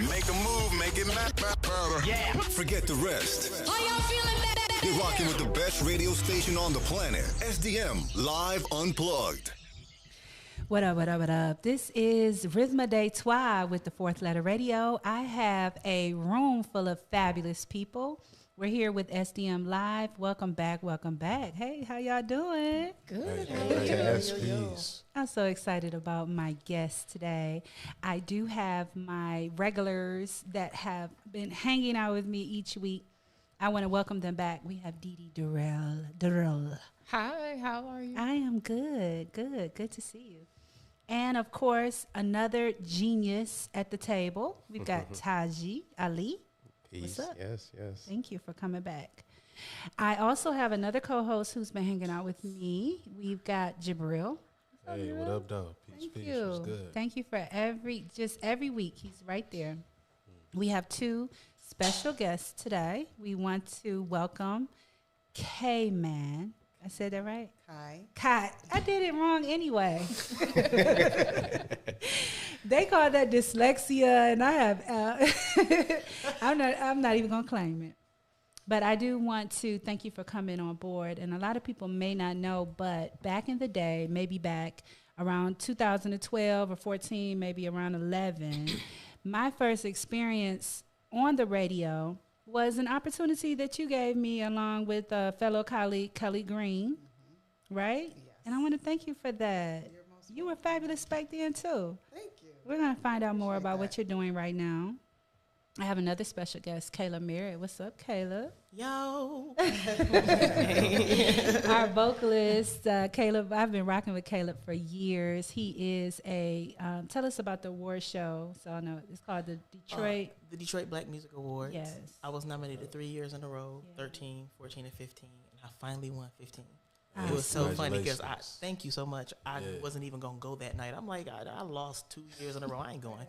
Make a move, make it better. Yeah. Forget the rest. Are y'all feeling better? You're rocking with the best radio station on the planet. SDM Live Unplugged. What up, what up, what up? This is Rhythma de Trois with the Fourth Letter Radio. I have a room full of fabulous people. We're here with SDM Live. Welcome back, welcome back. Hey, how y'all doing? Good. Yes, please. I'm so excited about my guest today. I do have my regulars that have been hanging out with me each week. I want to welcome them back. We have Dede Durrell. Hi, how are you? I am good. Good to see you. And, of course, another genius at the table. We've got Taji Ali. Peace. What's up? Yes. Thank you for coming back. I also have another co-host who's been hanging out with me. We've got Jabril. Hey, what up, though? Peace. Thank What's you. good? Thank you for every week. He's right there. We have two special guests today. We want to welcome K-Man. I said that right? Kai. I did it wrong anyway. They call that dyslexia, and I have. I'm not even gonna claim it. But I do want to thank you for coming on board. And a lot of people may not know, but back in the day, maybe back around 2012 or 14, maybe around 11, my first experience on the radio was an opportunity that you gave me along with a fellow colleague, Kelly Green, right? Yes. And I want to thank you for that. You were fabulous back then, too. Thank you. We're going to find out more about what you're doing right now. I have another special guest, Kayla Merritt. What's up, Kayla? Yo. Our vocalist, Caleb. I've been rocking with Caleb for years. He is tell us about the award show. So I know it's called the Detroit. The Detroit Black Music Awards. Yes. I was nominated 3 years in a row, 13, 14, and 15. And I finally won 15. Awesome. It was so funny because thank you so much. I Yeah. wasn't even going to go that night. I'm like, I lost 2 years in a row. I ain't going.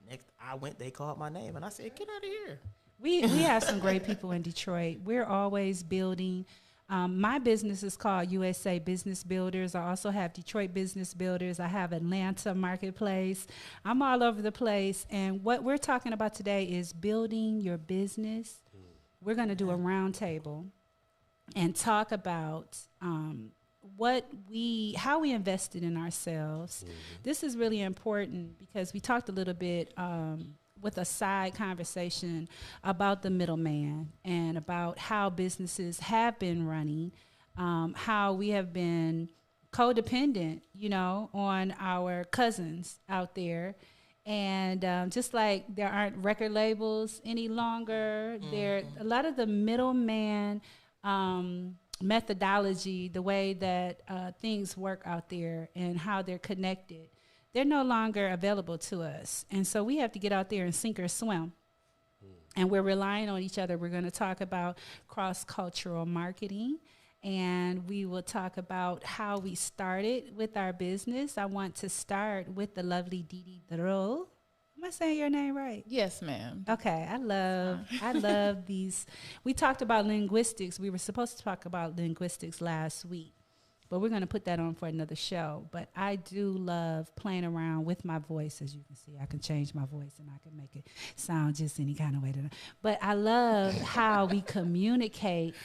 Next, I went, they called my name, and I said, get out of here. We have some great people in Detroit. We're always building. My business is called USA Business Builders. I also have Detroit Business Builders. I have Atlanta Marketplace. I'm all over the place. And what we're talking about today is building your business. We're going to do a round table and talk about how we invested in ourselves. This is really important because we talked a little bit with a side conversation about the middleman and about how businesses have been running, how we have been codependent, on our cousins out there. And just like there aren't record labels any longer, there a lot of the middleman methodology, the way that things work out there and how they're connected, they're no longer available to us. And so we have to get out there and sink or swim. And we're relying on each other. We're going to talk about cross-cultural marketing, and we will talk about how we started with our business. I want to start with the lovely Dede Durrell. Am I saying your name right? Yes, ma'am. Okay, I love these. We talked about linguistics. We were supposed to talk about linguistics last week, but we're going to put that on for another show. But I do love playing around with my voice. As you can see, I can change my voice and I can make it sound just any kind of way. But I love how we communicate.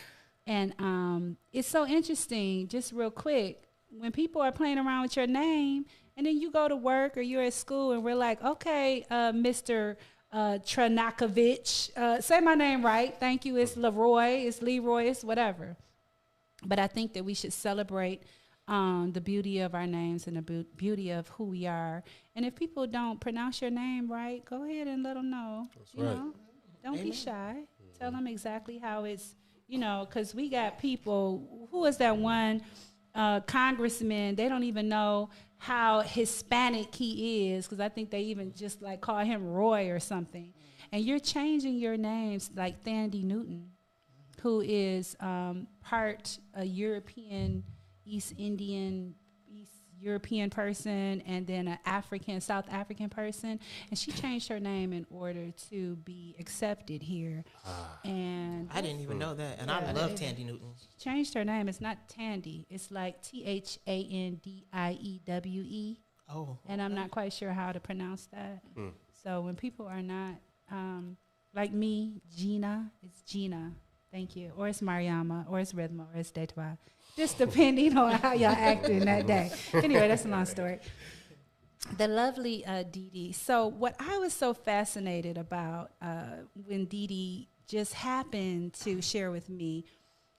And it's so interesting, just real quick, when people are playing around with your name, and then you go to work or you're at school and we're like, okay, Mr. Tranakovich, say my name right. Thank you. It's Leroy, it's Leroy, it's whatever. But I think that we should celebrate the beauty of our names and the beauty of who we are. And if people don't pronounce your name right, go ahead and let them know. That's right. Don't be shy. Tell them exactly how it's, because we got people. Who is that one congressman? They don't even know how Hispanic he is, because I think they even just like call him Roy or something. And you're changing your names, like Thandi Newton, who is part a European, East European person, and then an South African person. And she changed her name in order to be accepted here. And I didn't even know that. And I love Thandi Newton. She changed her name. It's not Tandy. It's like Thandiewe. Oh. and I'm not quite sure how to pronounce that. So when people are not, like me, Gina, it's Gina. Thank you. Or it's Mariama, or it's Rhythmo, or it's Detwa. Just depending on how y'all acting that day. Anyway, that's a long story. The lovely Dede. So what I was so fascinated about when Dede just happened to share with me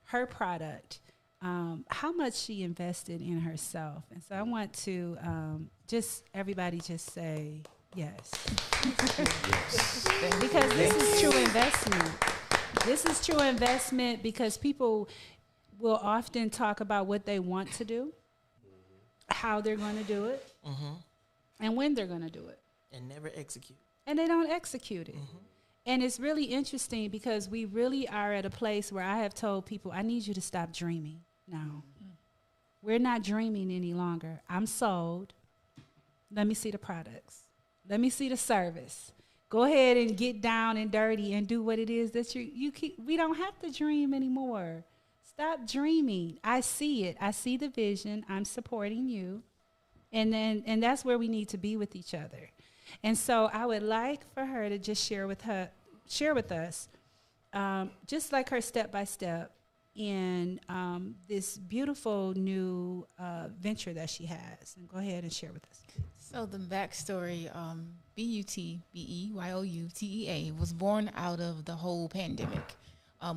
her product, how much she invested in herself. And so I want to just everybody just say yes. Because this is true investment. This is true investment because people will often talk about what they want to do, how they're going to do it, and when they're going to do it. And never execute. And they don't execute it. And it's really interesting because we really are at a place where I have told people, I need you to stop dreaming now. We're not dreaming any longer. I'm sold. Let me see the products. Let me see the service. Go ahead and get down and dirty and do what it is that you keep. We don't have to dream anymore. Stop dreaming. I see it. I see the vision. I'm supporting you. And that's where we need to be with each other. And so I would like for her to just share with us, just like her step-by-step in this beautiful new venture that she has. And go ahead and share with us. So the backstory, BUTBEYOUTEA was born out of the whole pandemic.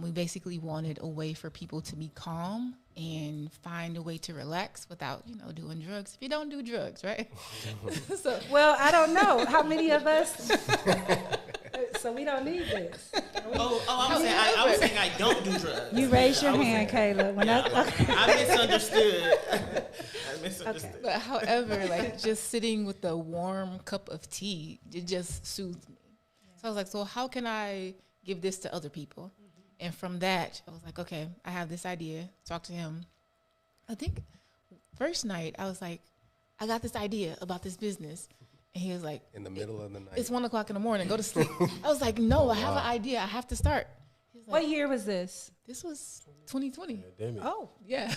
We basically wanted a way for people to be calm and find a way to relax without, doing drugs. If you don't do drugs, right? Well, I don't know. How many of us? So we don't need this. I was saying I don't do drugs. You raised your hand, Kayla. I misunderstood. Okay. But however, just sitting with a warm cup of tea, it just soothed me. So I was like, so how can I give this to other people? And from that, I was like, okay, I have this idea. Talk to him. I think first night, I was like, I got this idea about this business. And he was like, in the middle of the night. It's 1 o'clock in the morning. Go to sleep. I was like, no, I have an idea. I have to start. He was like, What year was this? This was 2020. Pandemic. Oh, Yeah.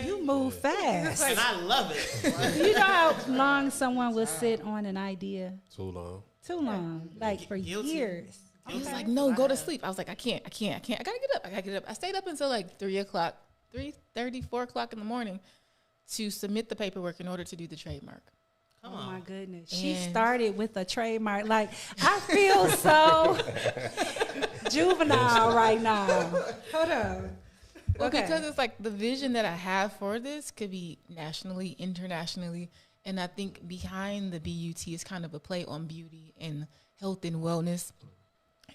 you move fast. And I love it. Do you know how long someone will sit on an idea? Too long. Too long, like for Guilty. years. He was like, no, go to sleep. I was like, I can't. I gotta get up. I stayed up until like 3 o'clock, 3:30, 4 o'clock in the morning to submit the paperwork in order to do the trademark. Oh my goodness. She started with a trademark. Like, I feel so juvenile right now. Hold on. Well, Okay. because it's like the vision that I have for this could be nationally, internationally. And I think behind the BUT is kind of a play on beauty and health and wellness.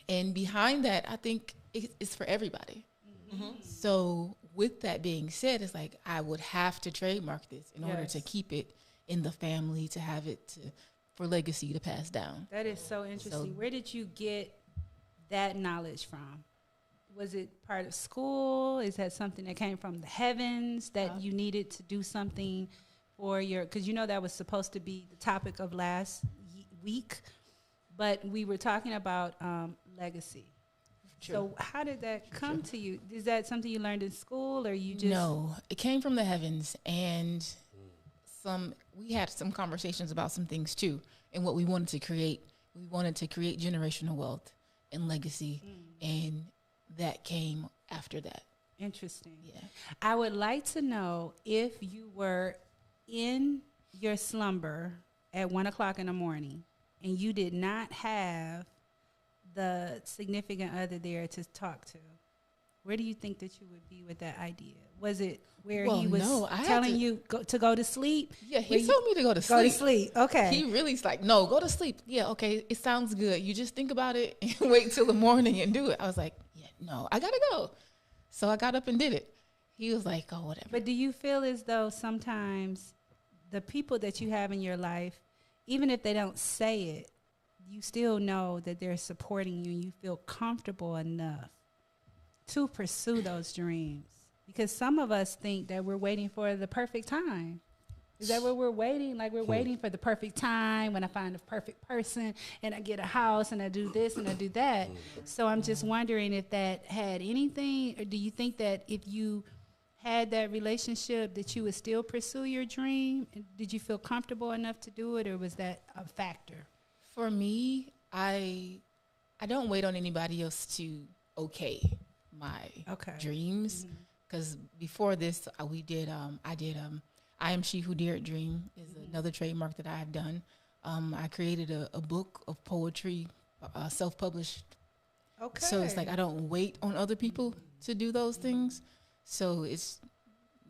And behind that, I think it's for everybody. So with that being said, it's like I would have to trademark this in order to keep it in the family, to have it for legacy to pass down. That is so interesting. So- Where did you get that knowledge from? Was it part of school? Is that something that came from the heavens that you needed to do something for your, because that was supposed to be the topic of last week, but we were talking about legacy. True. So how did that come to you? Is that something you learned in school, or you just? No, it came from the heavens, and we had some conversations about some things too, and what we wanted to create. We wanted to create generational wealth and legacy, and that came after that. Interesting. Yeah. I would like to know if you were in your slumber at 1 o'clock in the morning and you did not have the significant other there to talk to, where do you think that you would be with that idea? Was it where he was telling you to go to sleep? Yeah, he told me to go to sleep. Go to sleep. Okay. He really's like, no, go to sleep. Yeah, okay, it sounds good. You just think about it and wait till the morning and do it. I was like, yeah, no, I gotta go. So I got up and did it. He was like, oh, whatever. But do you feel as though sometimes the people that you have in your life, even if they don't say it, you still know that they're supporting you and you feel comfortable enough to pursue those dreams? Because some of us think that we're waiting for the perfect time. Is that what we're waiting? Like we're waiting for the perfect time when I find the perfect person and I get a house and I do this and I do that. So I'm just wondering if that had anything, or do you think that if you had that relationship, that you would still pursue your dream? Did you feel comfortable enough to do it, or was that a factor? For me, I don't wait on anybody else to my dreams, because before this, I did I Am She Who Dared Dream is another trademark that I have done. I created a book of poetry, self-published. Okay. So it's like I don't wait on other people to do those things. So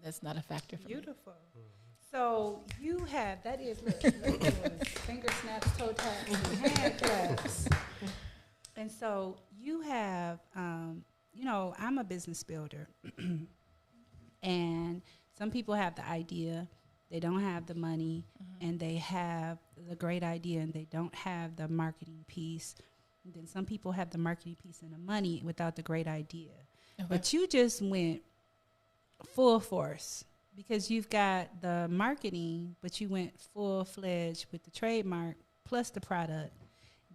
that's not a factor for me. Beautiful. So you have, that is, look finger snaps, toe taps, and hand claps. And so you have, I'm a business builder. And some people have the idea, they don't have the money, and they have the great idea, and they don't have the marketing piece. And then some people have the marketing piece and the money without the great idea. Okay. But you just went full force, because you've got the marketing, but you went full-fledged with the trademark plus the product.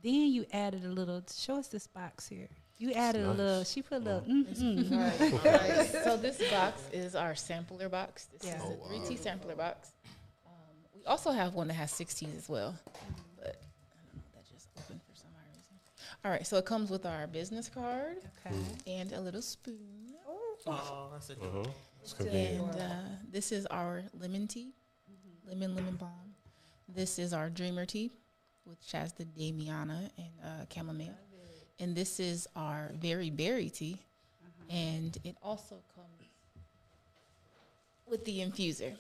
Then you added a little, show us this box here. You added a little, she put a little, Right. So this box is our sampler box. This is a 3T sampler box. We also have one that has 6Ts as well, but I don't know, that just opened for some odd reason. All right, so it comes with our business card and a little spoon. Oh, that's a And this is our lemon tea, lemon balm. This is our dreamer tea, which has the Damiana and chamomile. And this is our very berry tea, and it also comes with the infuser.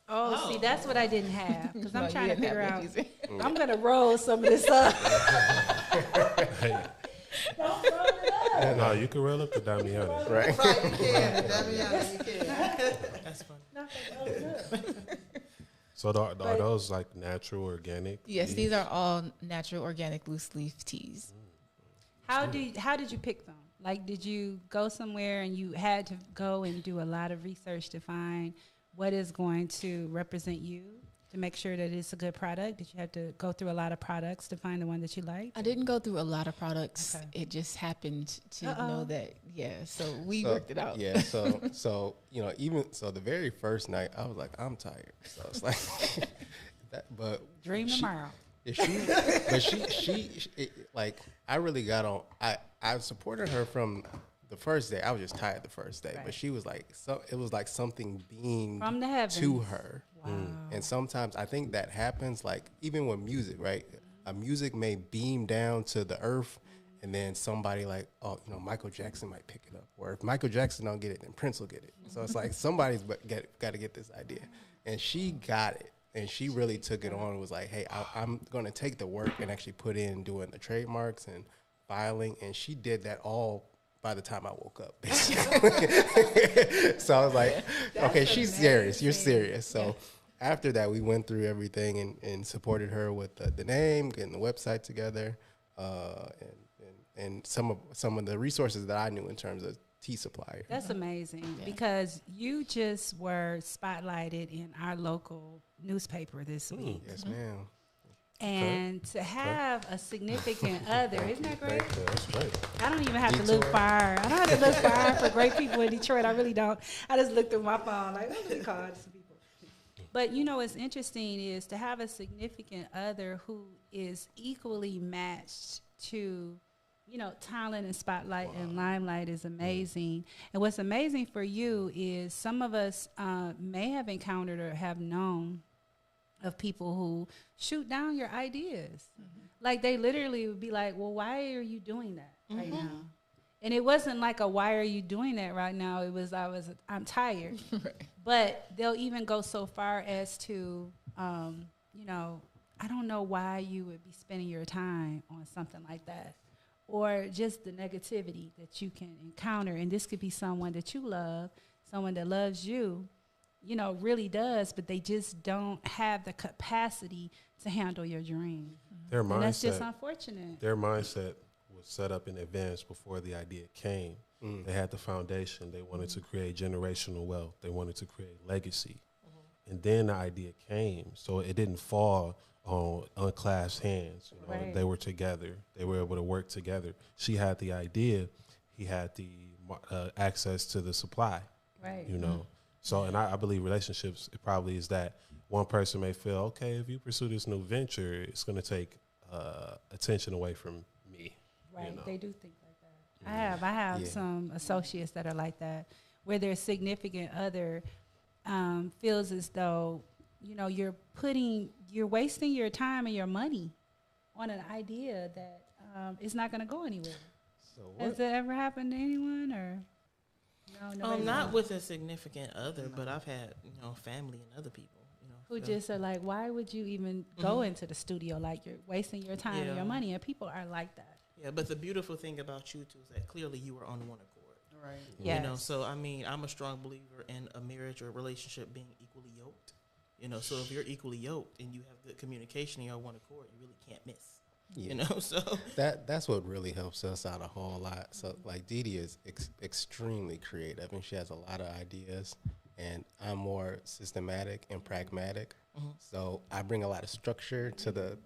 Oh, see, that's what I didn't have, because I'm trying to figure out. I'm going to roll some of this up. Don't roll it up. No, you can roll up the Damiana. Right, you can. Damiana, you can. That's funny. Not gonna roll it up. So are those like natural, organic? Yes, these are all natural, organic loose leaf teas. How did you pick them? Like, did you go somewhere and you had to go and do a lot of research to find what is going to represent you, to make sure that it's a good product? Did you have to go through a lot of products to find the one that you liked? I didn't go through a lot of products. Okay. It just happened to know that, so we worked it out. Yeah, so the very first night, I was like, I'm tired. So it's like, dream tomorrow. I really got on. I supported her from the first day. I was just tired the first day, but she was like, it was like something beamed from the heavens to her. Wow. And sometimes I think that happens, like even with music, right? A music may beam down to the earth, and then somebody like, Michael Jackson might pick it up. Or if Michael Jackson don't get it, then Prince will get it. So it's like somebody's got to get this idea. And she got it. And she really took it on and was like, hey, I'm going to take the work and actually put in doing the trademarks and filing. And she did that all by the time I woke up, basically. So I was like, okay, she's serious. You're serious. So after that, we went through everything and supported her with the name, getting the website together, and some of the resources that I knew in terms of tea supplier. That's amazing, because you just were spotlighted in our local newspaper this week. Yes, ma'am. And to have a significant other, isn't that great? That's great. I don't even have to look far. I don't have to look far for great people in Detroit. I really don't. I just looked through my phone like, let me call some people. But what's interesting is to have a significant other who is equally matched to talent and spotlight and limelight is amazing. And what's amazing for you is some of us may have encountered or have known of people who shoot down your ideas. Like, they literally would be like, well, why are you doing that right now? And it wasn't like a, why are you doing that right now? It was, I'm tired. Right. But they'll even go so far as to, I don't know why you would be spending your time on something like that. Or just the negativity that you can encounter. And this could be someone that you love, someone that loves you, really does, but they just don't have the capacity to handle your dream. Their mindset, and that's just unfortunate. Their mindset was set up in advance before the idea came. They had the foundation. They wanted to create generational wealth. They wanted to create legacy. And then the idea came. So it didn't fall on unclasped hands. Right. They were together. They were able to work together. She had the idea. He had the access to the supply. Right. So, and I believe relationships, it probably is that one person may feel, okay, if you pursue this new venture, it's going to take attention away from me. Right. You know? They do think like that. I have some associates that are like that, where their significant other feels as though, you know, you're wasting your time and your money on an idea that is not going to go anywhere. So Has that ever happened to anyone, or no? Not with a significant other, but I've had, you know, family and other people, you know, Who just are like, why would you even go into the studio? Like, you're wasting your time and your money, and people are like that. Yeah, but the beautiful thing about you two is that clearly you were on one accord. Right. Yes. You know, so I mean, I'm a strong believer in a marriage or a relationship being equally yoked. You know, so if you're equally yoked and you have good communication and you're on one accord, you really can't miss. Yeah. You know, so that's what really helps us out a whole lot. So like Dede is extremely creative, and she has a lot of ideas, and I'm more systematic and pragmatic. So I bring a lot of structure to the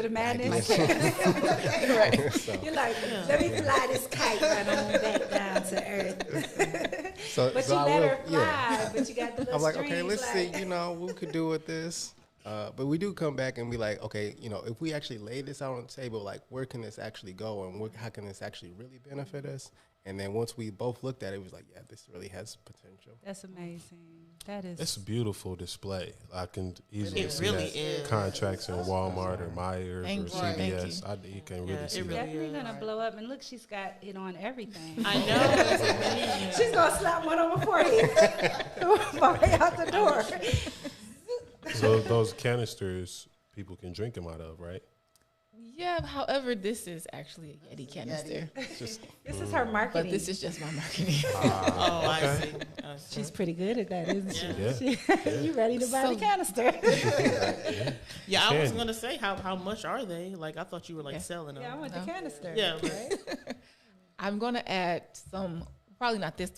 madness. Right. So, You're like, let me fly this kite right on back down to earth. But so you I let will- her fly, but you got the little I'm like, okay, strings, let's like, see, you know, what we could do with this. But we do come back and be like, okay, you know, if we actually lay this out on the table, like, where can this actually go, and how can this actually really benefit us? And then once we both looked at it, it was like, yeah, this really has potential. That's amazing. That is. It's a beautiful display. I can easily It see really that is. Contracts in Walmart or Myers Thank or you, thank CVS. You can really see it that. really Definitely gonna blow up, and look, she's got it on everything. I know. She's gonna slap one on my forehead right out the door. So those canisters, people can drink them out of, right? Yeah, however, this is actually a Yeti canister. Just This is her marketing. But this is just my marketing. Oh, I see. She's pretty good at that, isn't she? Yeah. You ready to buy the So- canister? Yeah, I was can. gonna say how much are they? Like I thought you were like selling them. Yeah, I want the canister. Yeah, right? I'm going to add some, probably not this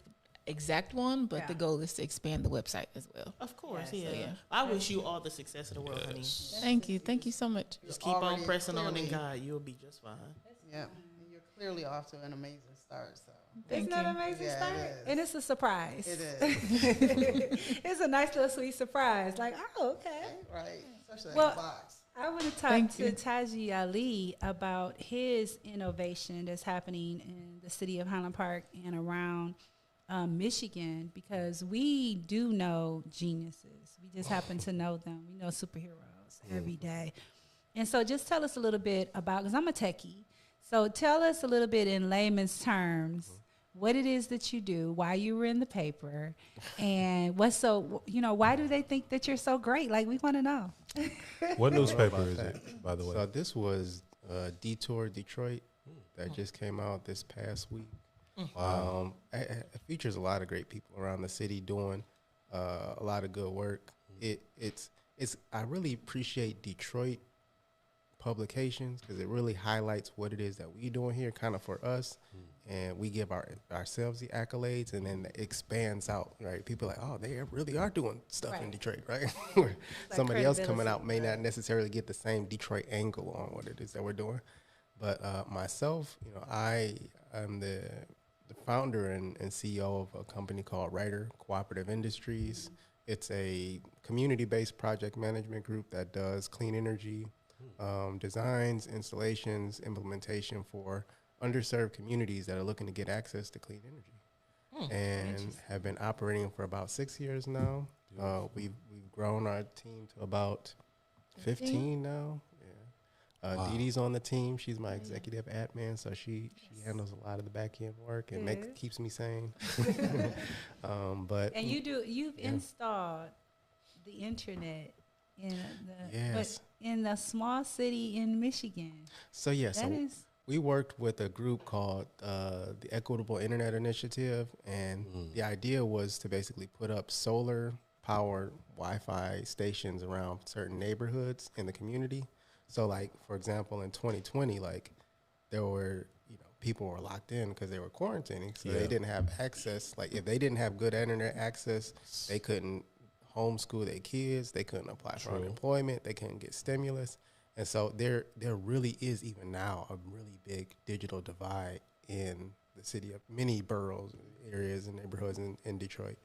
exact one, but the Yeah. goal is to expand the website as well. of course. Yes, Yeah. yeah. I wish you all the success in the world, honey. Thank you. Thank you so much. Just keep on Already pressing on, and clearly- God, you'll be just fine. Yeah. And you're clearly off to an amazing start. So Isn't that an amazing Yeah, start? it is. And it's a surprise. it is. It's a nice little sweet surprise. Like, oh, okay. Right. Especially Well, that box. I want to talk Thank to you. Taji Ali about his innovation that's happening in the city of Highland Park and around Michigan, because we do know geniuses. We just happen to know them. We know superheroes every day. And so just tell us a little bit about, because I'm a techie, so tell us a little bit in layman's terms what it is that you do, why you were in the paper, and what's so, you know, why do they think that you're so great? Like, we want to know. What newspaper about is that. it, by the way? So this was Detour Detroit that just came out this past week. Wow. It features a lot of great people around the city doing a lot of good work. It's I really appreciate Detroit publications because it really highlights what it is that we doing here, kind of for us, and we give ourselves the accolades, and then it expands out. Right, people are like, oh, they really are doing stuff in Right. Detroit, right? Where somebody else coming out may credibility, not necessarily get the same Detroit angle on what it is that we're doing. But myself, you know, I am the founder and CEO of a company called Writer Cooperative Industries. It's a community-based project management group that does clean energy designs, installations, implementation for underserved communities that are looking to get access to clean energy. And have been operating for about 6 years now. We've grown our team to about 15 now. Wow. Dede's on the team. She's my executive admin, so she handles a lot of the back end work and Good. keeps me sane. But And you've installed the internet in the Yes. in a small city in Michigan. so yeah, That so is we worked with a group called the Equitable Internet Initiative, and the idea was to basically put up solar powered Wi-Fi stations around certain neighborhoods in the community. So, like, for example, in 2020, like, there were, you know, people were locked in because they were quarantining, so they didn't have access. Like, if they didn't have good internet access, they couldn't homeschool their kids, they couldn't apply for unemployment, they couldn't get stimulus. And so there really is, even now, a really big digital divide in the city of many boroughs, areas, and neighborhoods in Detroit.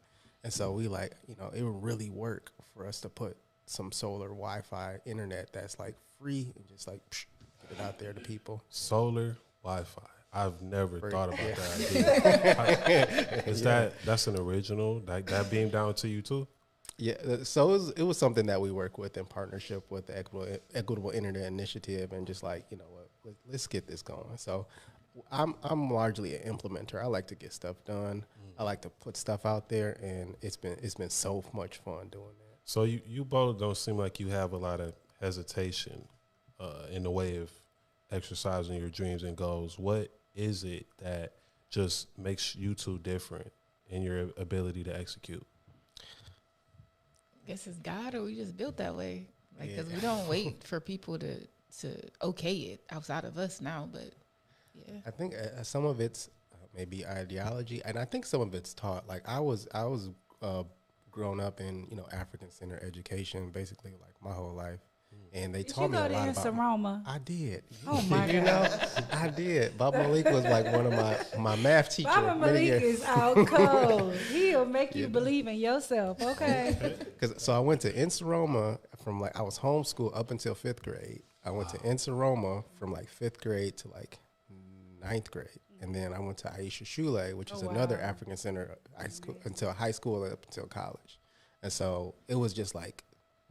And so we like, it would really work for us to put some solar Wi-Fi internet that's like free and just like get it out there to people. Solar Wi-Fi. I've never thought about that idea. That's an original? That beamed down to you too? Yeah, so it was something that we work with in partnership with the Equitable Internet Initiative, and just like, let's get this going. So I'm largely an implementer. I like to get stuff done. I like to put stuff out there, and it's been so much fun doing that. So you both don't seem like you have a lot of hesitation in the way of exercising your dreams and goals. What is it that just makes you two different in your ability to execute? I guess it's God, or we just built that way. Like, because we don't wait for people to okay it outside of us now. But yeah, I think some of it's maybe ideology, and I think some of it's taught. Like I was grown up in African Center education, basically like my whole life. And they taught me a lot about. Roma? I did. Oh my God! I did. Bob Malik was like one of my math teachers. Bob Malik is out cold. He'll make you believe in yourself. Okay. So I went to Insa from I was homeschooled up until 5th grade. I went to Insa from like 5th grade to like 9th grade, and then I went to Aisha Shule, which is another African Center until high school and up until college. And so it was just like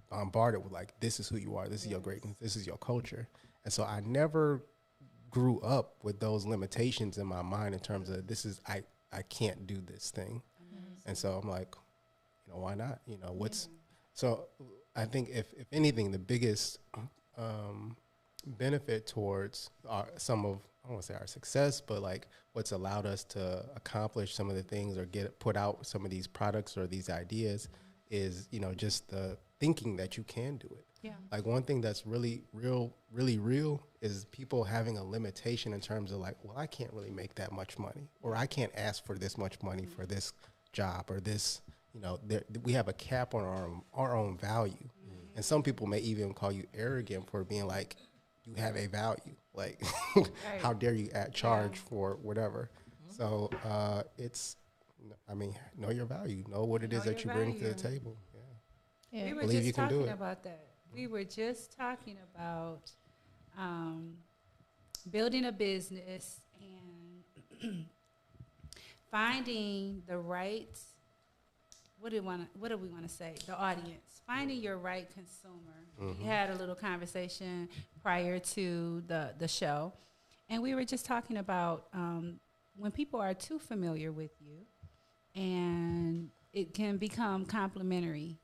bombarded with like, this is who you are, this is your greatness, this is your culture. And so I never grew up with those limitations in my mind in terms of I can't do this thing. And so I'm like, why not? So I think if anything, the biggest benefit towards some of, I don't want to say our success, but like what's allowed us to accomplish some of the things or put out some of these products or these ideas is, just the thinking that you can do it. Yeah. Like one thing that's really real is people having a limitation in terms of like, well, I can't really make that much money, or I can't ask for this much money for this job, or this, we have a cap on our own value. And some people may even call you arrogant for being like, you have a value. Like, how dare you charge for whatever? So know your value. Know what it is that you bring to the table. We were just talking about that. We were just talking about building a business and finding the right, what do we want to say? The audience. Finding your right consumer. We had a little conversation prior to the show, and we were just talking about when people are too familiar with you, and it can become complimentary.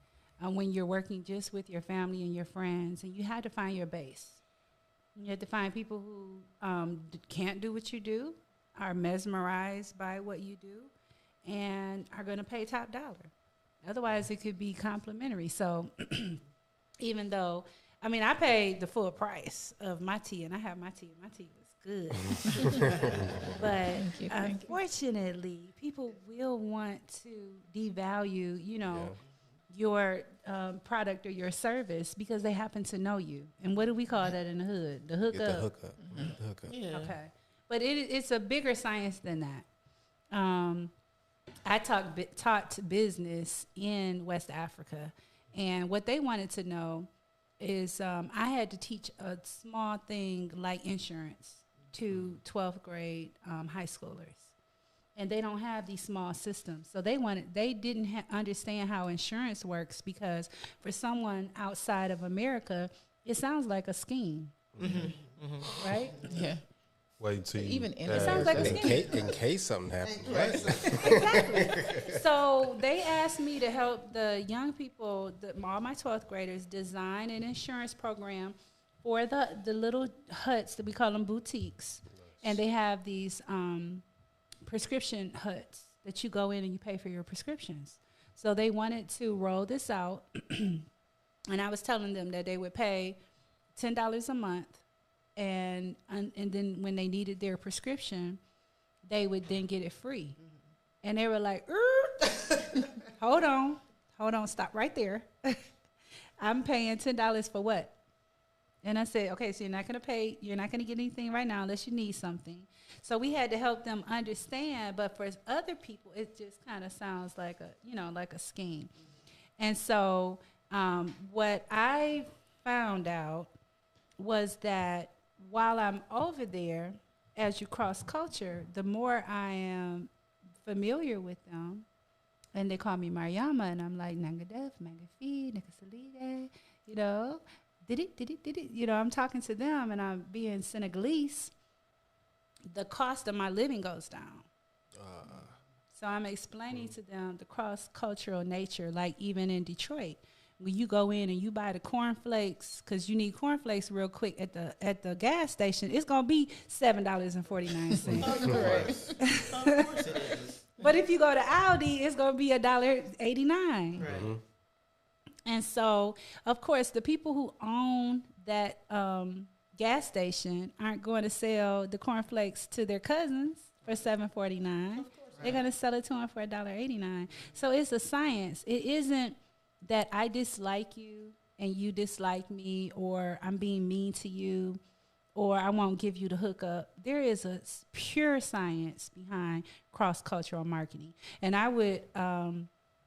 When you're working just with your family and your friends, and you had to find your base. You had to find people who can't do what you do, are mesmerized by what you do, and are going to pay top dollar. Otherwise, it could be complimentary. So even though, I paid the full price of my tea, and I have my tea, and my tea was good. But unfortunately, people will want to devalue, your product or your service because they happen to know you. And what do we call that in the hood? The hookup. The hookup. The hookup. Yeah. Okay. But it's a bigger science than that. I taught business in West Africa. And what they wanted to know is I had to teach a small thing like insurance to 12th grade high schoolers. And they don't have these small systems. So they didn't understand how insurance works, because for someone outside of America, it sounds like a scheme. Right? Yeah. Wait till even it sounds like a scheme. In case something happens, right? Exactly. So they asked me to help the young people, all my 12th graders, design an insurance program for the little huts that we call them boutiques. And they have these prescription huts that you go in and you pay for your prescriptions. So they wanted to roll this out, and I was telling them that they would pay $10 a month, and then when they needed their prescription, they would then get it free. And they were like, hold on, stop right there. I'm paying $10 for what? And I said, okay, so you're not going to get anything right now unless you need something. So we had to help them understand, but for other people, it just kind of sounds like a scheme. And so what I found out was that while I'm over there, as you cross culture, the more I am familiar with them, and they call me Mariama, and I'm like, Nangadef, Mangafi, Nikasalide, did it, I'm talking to them, and I'm being Senegalese, the cost of my living goes down. So I'm explaining to them the cross-cultural nature, like even in Detroit. When you go in and you buy the cornflakes, because you need cornflakes real quick at the gas station, it's going to be $7.49. Of course it is. But if you go to Aldi, it's going to be $1.89. Right. And so, of course, the people who own that gas station aren't going to sell the cornflakes to their cousins for $7.49. They're going to sell it to them for $1.89. So it's a science. It isn't that I dislike you and you dislike me, or I'm being mean to you, or I won't give you the hookup. There is a pure science behind cross-cultural marketing. And I would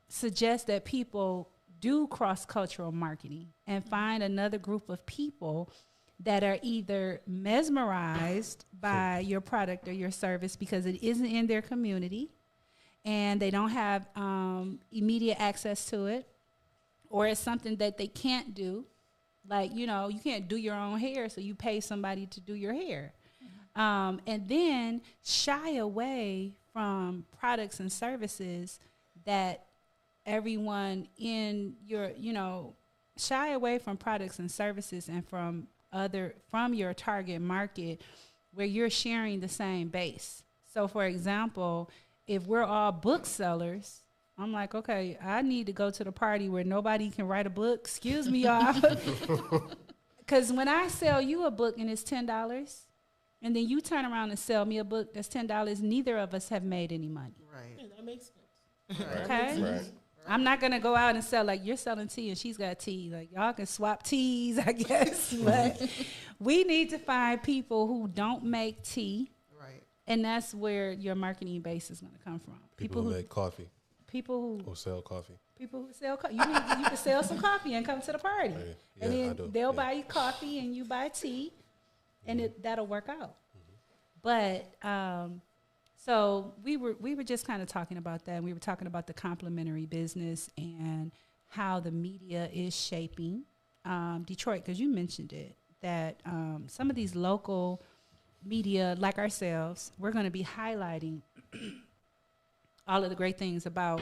suggest that people do cross-cultural marketing and find another group of people that are either mesmerized by your product or your service because it isn't in their community and they don't have immediate access to it, or it's something that they can't do. Like, you can't do your own hair, so you pay somebody to do your hair. And then shy away from products and services that everyone in your, shy away from products and services and from your target market where you're sharing the same base. So, for example, if we're all booksellers, I'm like, okay, I need to go to the party where nobody can write a book. Excuse me, y'all. Because when I sell you a book and it's $10, and then you turn around and sell me a book that's $10, neither of us have made any money. Right. Yeah, that makes sense. Okay? Right. I'm not going to go out and sell, like, you're selling tea and she's got tea. Like, y'all can swap teas, I guess. But we need to find people who don't make tea. Right. And that's where your marketing base is going to come from. People who make coffee. People Or sell coffee. who sell coffee. You can sell some coffee and come to the party. Yeah, and I then do. they'll Yeah. buy you coffee and you buy tea. And that'll work out. But so we were just kind of talking about that. And we were talking about the complementary business and how the media is shaping Detroit, because you mentioned it, that some of these local media, like ourselves, we're going to be highlighting all of the great things about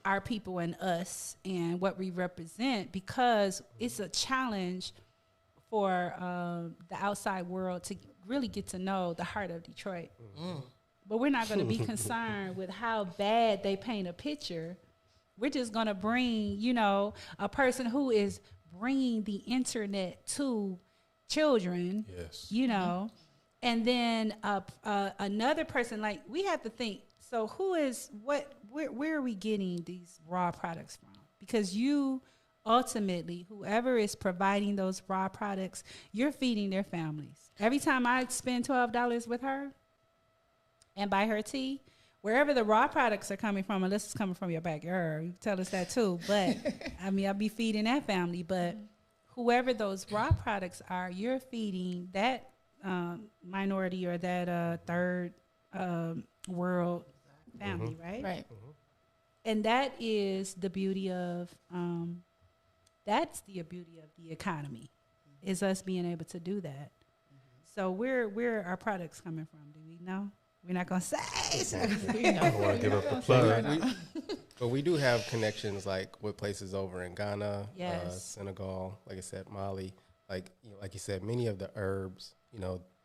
our people and us and what we represent, because it's a challenge for the outside world to really get to know the heart of Detroit. But we're not going to be concerned with how bad they paint a picture. We're just going to bring, a person who is bringing the internet to children, Yes. and then another person, like, we have to think, so where are we getting these raw products from? Because you ultimately, whoever is providing those raw products, you're feeding their families. Every time I spend $12 with her and buy her tea, wherever the raw products are coming from, unless it's coming from your backyard, you can tell us that too. But I mean, I'll be feeding that family. But whoever those raw products are, you're feeding that minority or that third world family, right? Right. And that is the beauty of that's the beauty of the economy, is us being able to do that. So where are our products coming from? Do we know? We're not gonna say. I don't want to give up the plug. But we do have connections, like, with places over in Ghana, Yes. Senegal, like I said, Mali. Like you said, many of the herbs,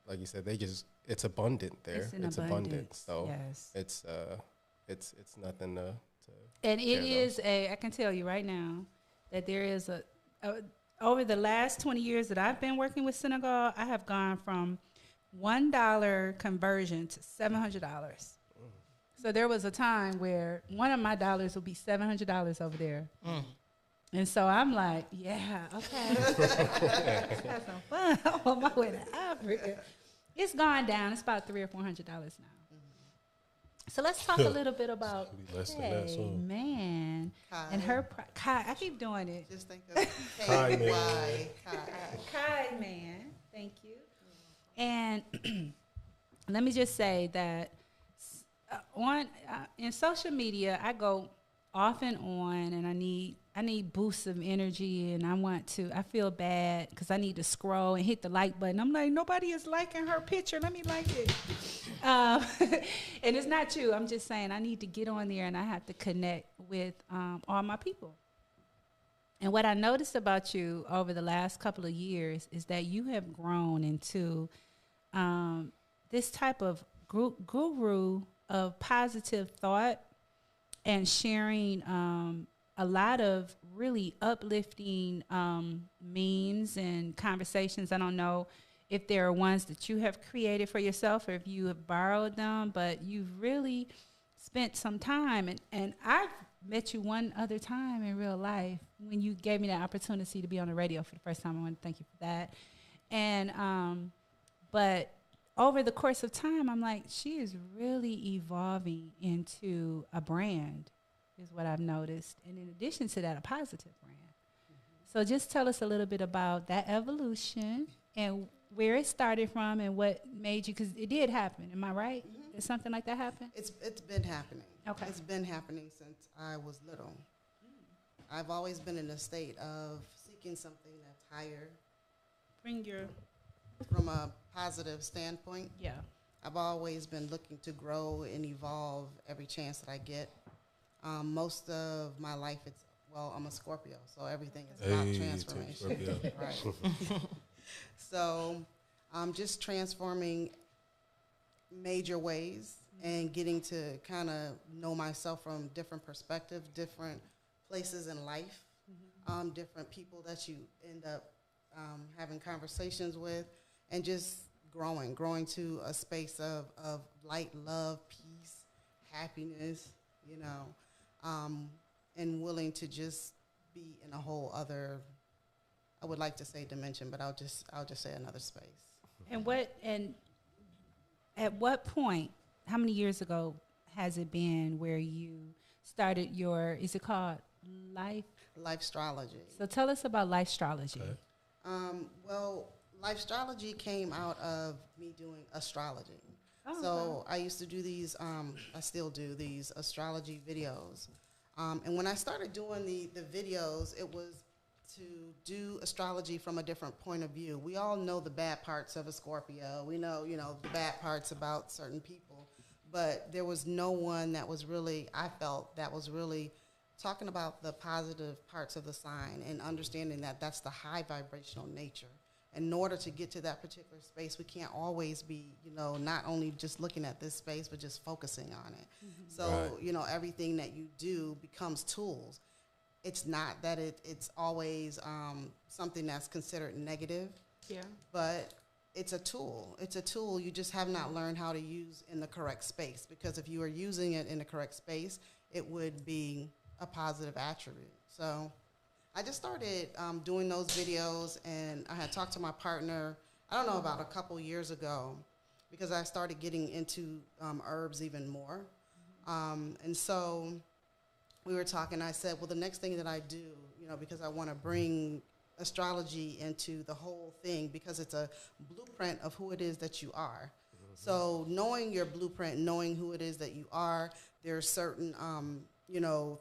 like you said, it's abundant there. It's in abundance. So yes. it's nothing to. And it Yeah, is I can tell you right now that there is over the last 20 years that I've been working with Senegal, I have gone from $1 conversion to $700. So there was a time where one of my dollars would be $700 over there. And so I'm like, yeah, okay. Let's have some fun. I'm on my way to Africa. It's gone down. It's about $300 or $400 now. So let's talk a little bit about Be less than that soon. man Kai. and her. Kai, I keep doing it. Just think of Kai man. Kai. Kai man, thank you. And let me just say that in social media, I go off and on, and I need boosts of energy, and I feel bad because I need to scroll and hit the like button. I'm like, nobody is liking her picture. Let me like it. And it's not true. I'm just saying I need to get on there, and I have to connect with all my people. And what I noticed about you over the last couple of years is that you have grown into this type of guru of positive thought and sharing a lot of really uplifting memes and conversations. I don't know if there are ones that you have created for yourself or if you have borrowed them, but you've really spent some time. And I've met you one other time in real life when you gave me that opportunity to be on the radio for the first time. I want to thank you for that. And but over the course of time, I'm like, she is really evolving into a brand, is what I've noticed. And in addition to that, a positive brand. So just tell us a little bit about that evolution and where it started from and what made you, because it did happen. Am I right? Did something like that happen? It's been happening. Okay. It's been happening since I was little. I've always been in a state of seeking something that's higher. Bring your... From a positive standpoint, Yeah. I've always been looking to grow and evolve every chance that I get. Most of my life, I'm a Scorpio, so everything is about transformation. Right. So I'm just transforming major ways and getting to kind of know myself from different perspectives, different places in life, different people that you end up having conversations with, and just growing to a space of light, love, peace, happiness, and willing to just be in a whole other, I would like to say dimension, but I'll just say another space. And at what point, how many years ago has it been where you started your, is it called Astrology. So tell us about Astrology. Okay. Astrology came out of me doing astrology. Oh, so okay. I used to do these, I still do these astrology videos. And when I started doing the videos, it was to do astrology from a different point of view. We all know the bad parts of a Scorpio. We know, the bad parts about certain people. But there was no one that was really, I felt, that was really talking about the positive parts of the sign and understanding that that's the high vibrational nature. In order to get to that particular space, we can't always be, not only just looking at this space, but just focusing on it. Mm-hmm. So, right. Everything that you do becomes tools. It's not that it's always something that's considered negative, but it's a tool. It's a tool you just have not learned how to use in the correct space, because if you are using it in the correct space, it would be a positive attribute. So I just started doing those videos, and I had talked to my partner, I don't know, about a couple years ago, because I started getting into herbs even more. And so we were talking, I said, well, the next thing that I do, because I want to bring astrology into the whole thing, because it's a blueprint of who it is that you are. Mm-hmm. So knowing your blueprint, knowing who it is that you are, there are certain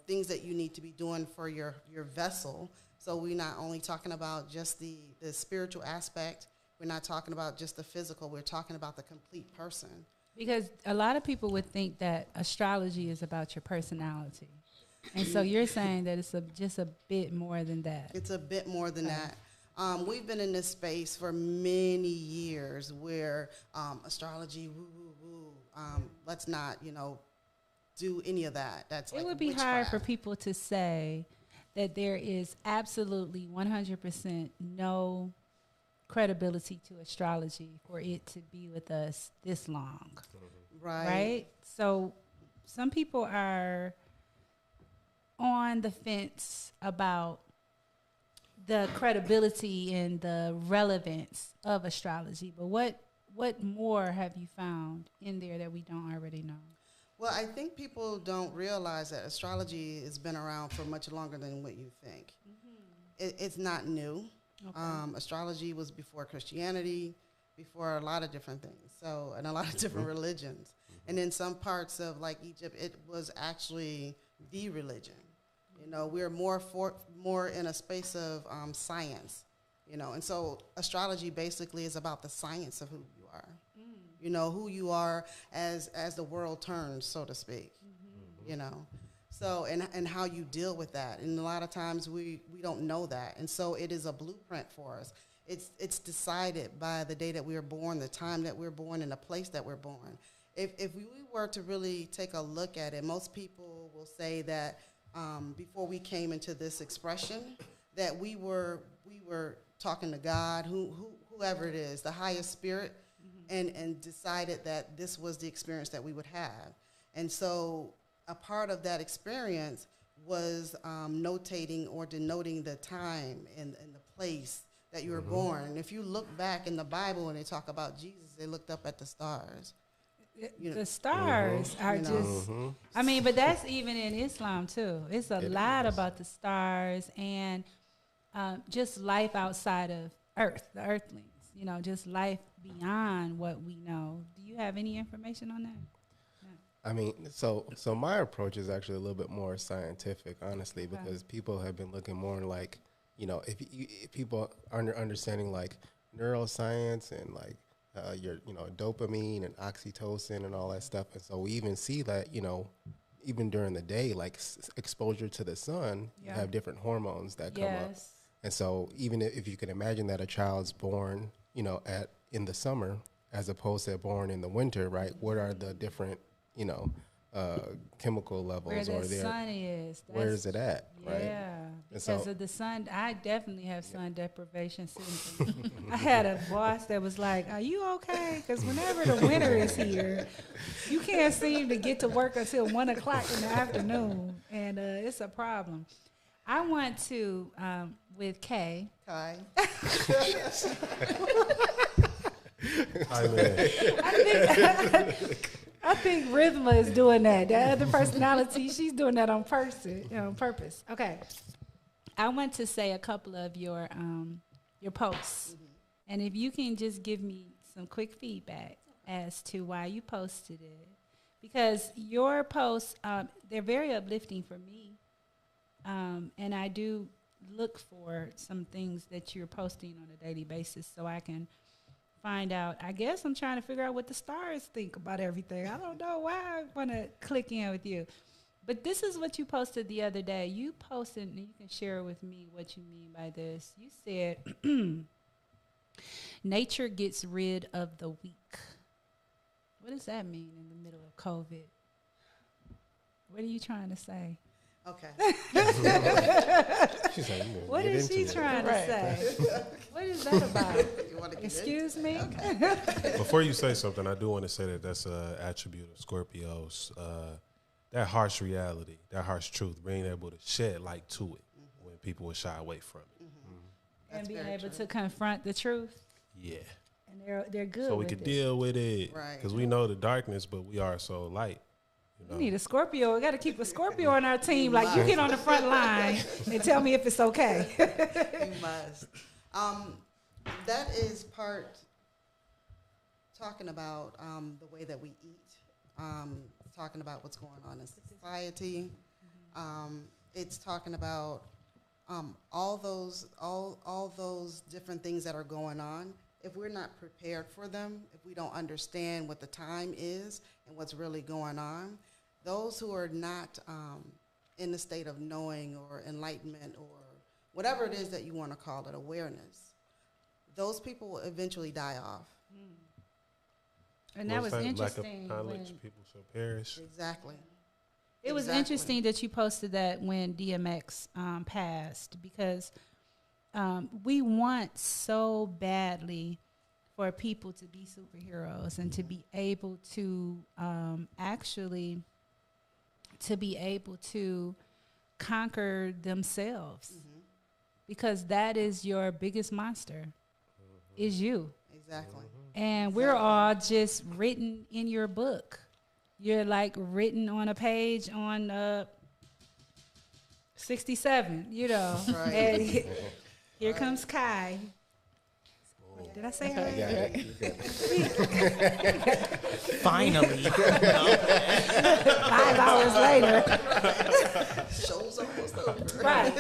things that you need to be doing for your vessel. So we're not only talking about just the spiritual aspect, we're not talking about just the physical, we're talking about the complete person. Because a lot of people would think that astrology is about your personality. And so you're saying that it's just a bit more than that. It's a bit more than that. We've been in this space for many years where astrology, woo. Let's not, do any of that. That's like it would be witchcraft. hard for people to say that there is absolutely 100% no credibility to astrology for it to be with us this long. Right? So some people are on the fence about the credibility and the relevance of astrology. But what more have you found in there that we don't already know? Well, I think people don't realize that astrology has been around for much longer than what you think. It's not new. Okay. Astrology was before Christianity, before a lot of different things, and a lot of different religions. And in some parts of like Egypt, it was actually the religion. You know, we're more in a space of science, you know. And so astrology basically is about the science of who you are. You know, who you are as the world turns, so to speak. You know. So, and how you deal with that. And a lot of times we don't know that. And so it is a blueprint for us. It's decided by the day that we were born, the time that we're born, and the place that we're born. If we were to really take a look at it, most people will say that before we came into this expression, that we were talking to God, whoever it is, the highest spirit, and decided that this was the experience that we would have. And so a part of that experience was notating or denoting the time and the place that you were born. And if you look back in the Bible when they talk about Jesus, they looked up at the stars. The stars are just, I mean, but that's even in Islam too. It's a lot about the stars and just life outside of Earth, the earthlings, you know, just life beyond what we know. Do you have any information on that? I mean, so my approach is actually a little bit more scientific, honestly, because people have been looking more like, you know, if people are understanding like neuroscience and like your, you know, dopamine and oxytocin and all that stuff. And so we even see that, you know, even during the day, like exposure to the sun, you have different hormones that come up. And so even if you can imagine that a child's born, you know, in the summer as opposed to born in the winter, right? What are the different, you know, chemical levels where the sun is. Where is it at, right? Yeah, because of the sun. I definitely have sun deprivation syndrome. I had a boss that was like, "Are you okay?" Because whenever the winter is here, you can't seem to get to work until 1 o'clock in the afternoon, and it's a problem. I want to, with Kay. Hi. Hi, man. I think Rhythma is doing that. The other personality, she's doing that on purpose. Okay. I want to say a couple of your posts. And if you can just give me some quick feedback as to why you posted it. Because your posts, they're very uplifting for me. And I do look for some things that you're posting on a daily basis so I can find out. I guess I'm trying to figure out what the stars think about everything. I don't know why I want to click in with you. But this is what you posted the other day. You posted, and you can share with me what you mean by this. You said, nature gets rid of the weak. What does that mean in the middle of COVID? What are you trying to say? Okay. She's like, what is she trying to say? What is that about? Excuse me? Okay. Before you say something, I do want to say that that's an attribute of Scorpios. That harsh reality, that harsh truth, being able to shed light to it when people would shy away from it. And being able to confront the truth. Yeah. And they're good so we could deal with it. Right. Because we know the darkness, but we are so light. We need a Scorpio. We got to keep a Scorpio on our team. Like, you get on the front line and tell me if it's okay. You must. That is part talking about the way that we eat, talking about what's going on in society. It's talking about all those different things that are going on. If we're not prepared for them, if we don't understand what the time is and what's really going on, those who are not in the state of knowing or enlightenment or whatever it is that you want to call it, awareness, those people will eventually die off. And that was interesting. Lack of knowledge, people shall perish. Exactly. It was interesting that you posted that when DMX passed, because we want so badly for people to be superheroes and to be able to actually to be able to conquer themselves because that is your biggest monster, is you. Exactly. And we're all just written in your book. You're like written on a page on 67, you know. Right. And here comes Kai. Did I say her? Yeah, you got it. Finally. 5 hours later. Show's almost over. Right.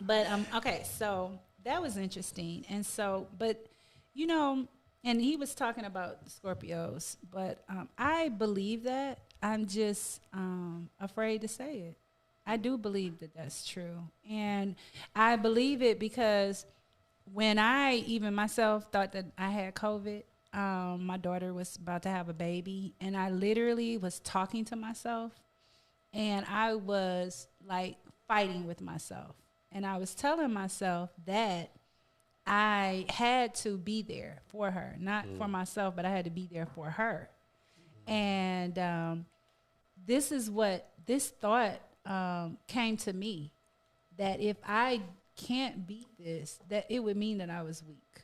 But okay, so that was interesting. And so, but you know, and he was talking about Scorpios, but I believe that. I'm just afraid to say it. I do believe that that's true. And I believe it because when I even myself thought that I had COVID, my daughter was about to have a baby, and I literally was talking to myself, and I was like fighting with myself. And I was telling myself that I had to be there for her, not for myself, but I had to be there for her. And this thought came to me, that if I can't beat this, that it would mean that I was weak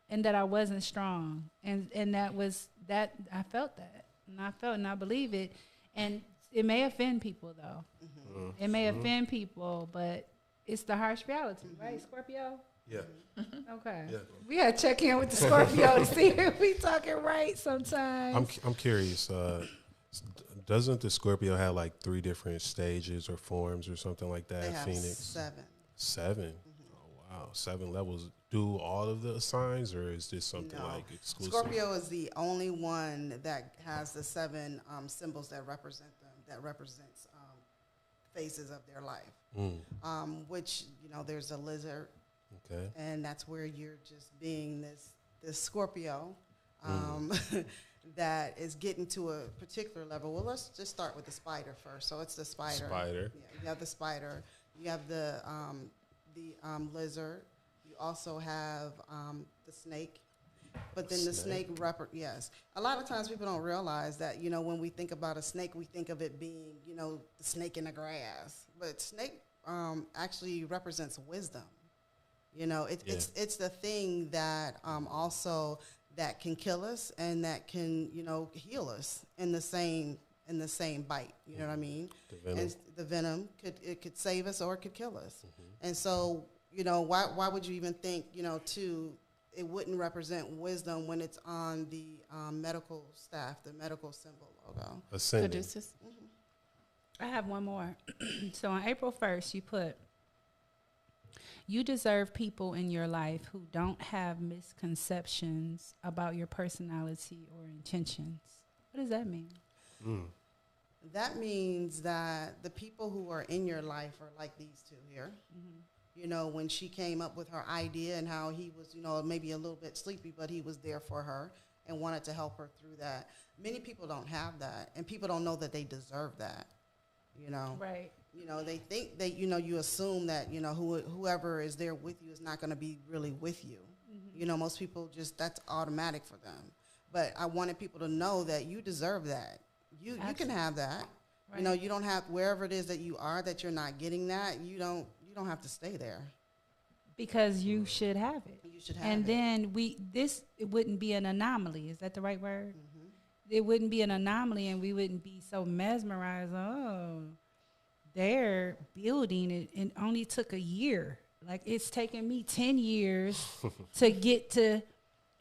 and that I wasn't strong. And that was that I felt that, and I believe it. And it may offend people though. It may offend people, but it's the harsh reality, right, Scorpio? Yeah. Okay. Yeah. We gotta check in with the Scorpio to see if we talking right sometimes. I'm curious. Doesn't the Scorpio have like 3 different stages or forms or something like that? They have Phoenix 7. 7. Oh wow, 7 levels. Do all of the signs, or is this something No. like exclusive? Scorpio is the only one that has the 7 symbols that represent them, that represents phases of their life. Which, you know, there's a lizard, Okay. and that's where you're just being this Scorpio that is getting to a particular level. Well, let's just start with the spider first. So it's the spider. Spider. Yeah, you have the spider. You have the lizard. You also have the snake. But then the snake, yes. A lot of times people don't realize that, you know, when we think about a snake, we think of it being, you know, the snake in the grass. But snake actually represents wisdom. You know, it's the thing that also that can kill us and that can, you know, heal us in the same bite. You know what I mean? The venom. And the venom could save us or it could kill us. And so, you know, why would you even think, you know, it wouldn't represent wisdom when it's on the medical staff, the medical symbol logo. Ascending. Caduceus. I have one more. So on April 1st, you put, you deserve people in your life who don't have misconceptions about your personality or intentions. What does that mean? That means that the people who are in your life are like these two here. You know, when she came up with her idea and how he was, you know, maybe a little bit sleepy, but he was there for her and wanted to help her through that. Many people don't have that, and people don't know that they deserve that, you know. Right. You know, they think that, you know, you assume that, you know, whoever is there with you is not going to be really with you. You know, most people just, that's automatic for them. But I wanted people to know that you deserve that. You can have that. Right. You know, you don't have, wherever it is that you are, that you're not getting that, you don't have to stay there. Because you should have it. You should have and it. then it wouldn't be an anomaly. Is that the right word? It wouldn't be an anomaly, and we wouldn't be so mesmerized. Oh, they're building it, and only took a year. Like, it's taken me 10 years to get to,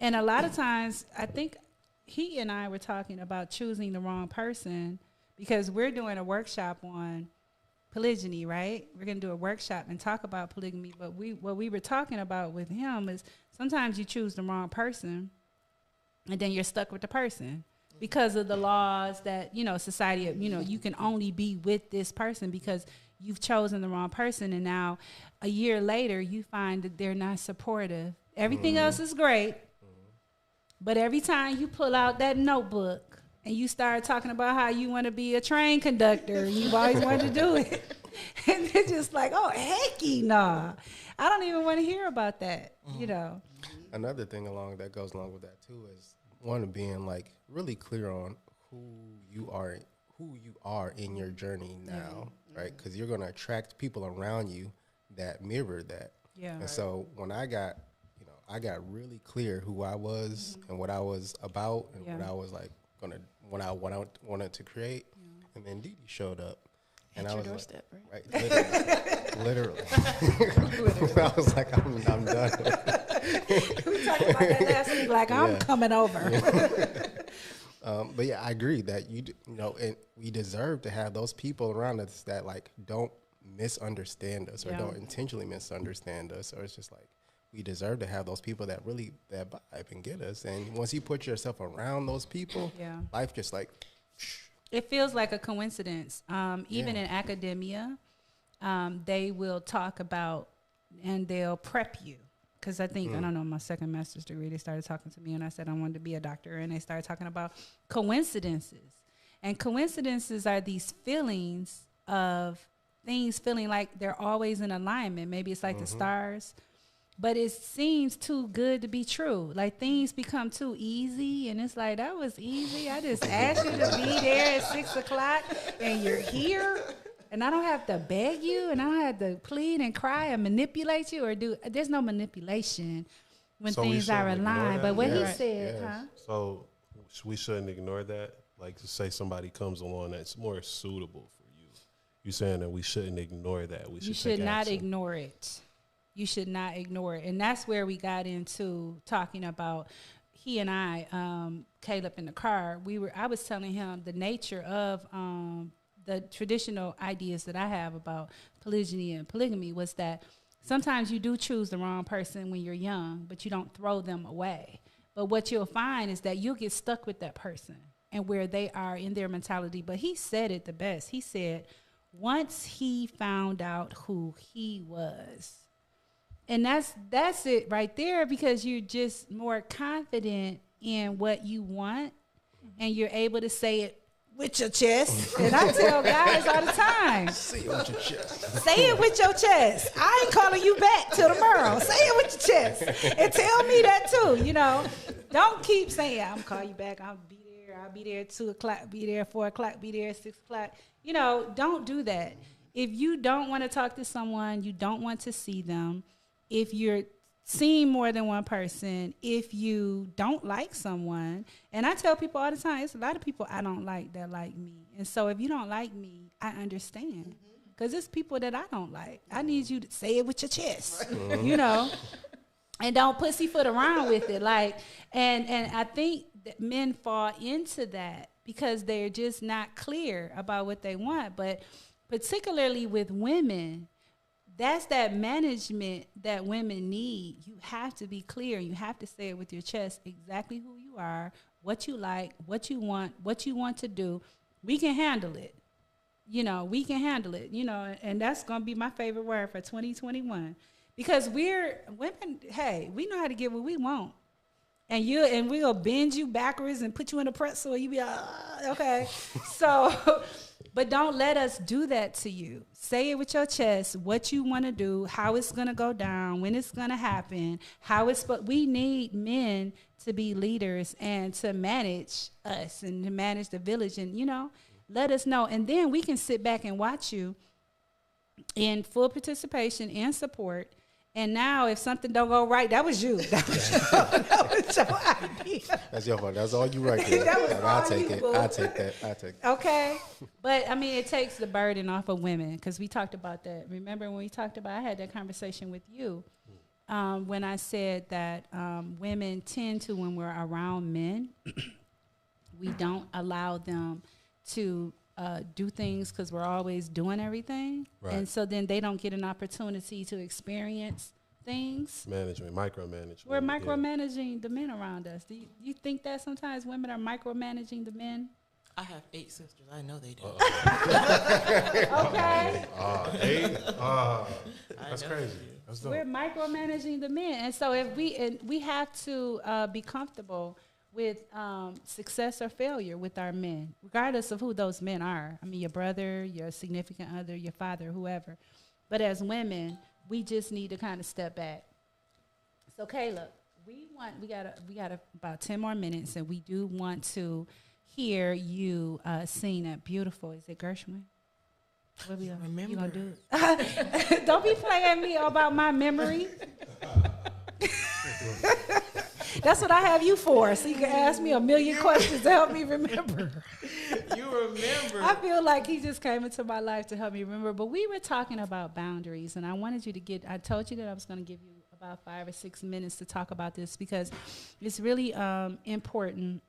and a lot of times, I think he and I were talking about choosing the wrong person, because we're doing a workshop on polygyny, right? We're going to do a workshop and talk about polygamy, but what we were talking about with him is sometimes you choose the wrong person, and then you're stuck with the person because of the laws that, you know, society, you know, you can only be with this person because you've chosen the wrong person, and now a year later you find that they're not supportive. Everything else is great, but every time you pull out that notebook and you start talking about how you want to be a train conductor, you've always wanted to do it, and they're just like, oh, hecky nah. I don't even want to hear about that, you know. Another thing that goes along with that too is one, being like really clear on who you are in your journey now, right? Because you're going to attract people around you that mirrored that. Yeah. And so when I got, I got really clear who I was and what I was about and what I was like what I wanted to create. And then Dede showed up. And I was doorstep, like, right? Literally. I was like, I'm done. We talked about that last week, like, I'm coming over. But yeah, I agree that and we deserve to have those people around us that like don't misunderstand us or don't intentionally misunderstand us. Or it's just like we deserve to have those people that really that vibe and get us. And once you put yourself around those people, life just like. It feels like a coincidence. Even in academia, they will talk about and they'll prep you. Because I think, I don't know, my second master's degree, they started talking to me and I said I wanted to be a doctor. And they started talking about coincidences. And coincidences are these feelings of things feeling like they're always in alignment. Maybe it's like the stars. But it seems too good to be true. Like things become too easy, and it's like, that was easy. I just asked you to be there at 6 o'clock, and you're here, and I don't have to beg you, and I don't have to plead and cry and manipulate you or do. There's no manipulation when things are aligned. But what he said, So we shouldn't ignore that. Like to say somebody comes along that's more suitable for you. You're saying that we shouldn't ignore that. You should not ignore it. You should not ignore it. And that's where we got into talking about, he and I, Caleb in the car, I was telling him the nature of the traditional ideas that I have about polygyny and polygamy was that sometimes you do choose the wrong person when you're young, but you don't throw them away. But what you'll find is that you'll get stuck with that person and where they are in their mentality. But he said it the best. He said, once he found out who he was, and that's it right there, because you're just more confident in what you want and you're able to say it with your chest. And I tell guys all the time, say it with your chest. Say it with your chest. I ain't calling you back till tomorrow. Say it with your chest. And tell me that too, Don't keep saying, I'm calling you back. I'll be there at 2 o'clock, be there at 4 o'clock, be there at 6 o'clock. Don't do that. If you don't want to talk to someone, you don't want to see them, if you're seeing more than one person, if you don't like someone, and I tell people all the time, it's a lot of people I don't like that like me. And so if you don't like me, I understand. Because it's people that I don't like. I need you to say it with your chest, and don't pussyfoot around with it. And I think that men fall into that because they're just not clear about what they want. But particularly with women, that's that management that women need. You have to be clear. You have to say it with your chest exactly who you are, what you like, what you want to do. We can handle it. We can handle it, and that's going to be my favorite word for 2021. Because we're women, hey, we know how to get what we want. And we'll bend you backwards and put you in a pretzel. You be like, okay. So, but don't let us do that to you. Say it with your chest, what you want to do, how it's going to go down, when it's going to happen, we need men to be leaders and to manage us and to manage the village and, let us know. And then we can sit back and watch you in full participation and support. And now, if something don't go right, that was you. That was your idea. That's your fault. That's all you right there. I'll take it. I'll take that. Okay. But, it takes the burden off of women, because we talked about that. Remember when we talked about, I had that conversation with you when I said that women tend to, when we're around men, we don't allow them to do things because we're always doing everything. Right. And so then they don't get an opportunity to experience things. Micromanagement. We're micromanaging the men around us. Do you think that sometimes women are micromanaging the men? I have 8 sisters. I know they do. Okay. 8? That's crazy. That's dope. We're micromanaging the men. And so if we have to be comfortable with success or failure with our men, regardless of who those men are. Your brother, your significant other, your father, whoever. But as women, we just need to kind of step back. So Caleb, we got about 10 more minutes, and we do want to hear you sing that beautiful. Is it Gershwin? What we Remember. You gonna do it? Don't be playing me about my memory. That's what I have you for, so you can ask me a million questions to help me remember. You remember. I feel like he just came into my life to help me remember. But we were talking about boundaries, and I wanted you to I told you that I was going to give you about 5 or 6 minutes to talk about this because it's really important.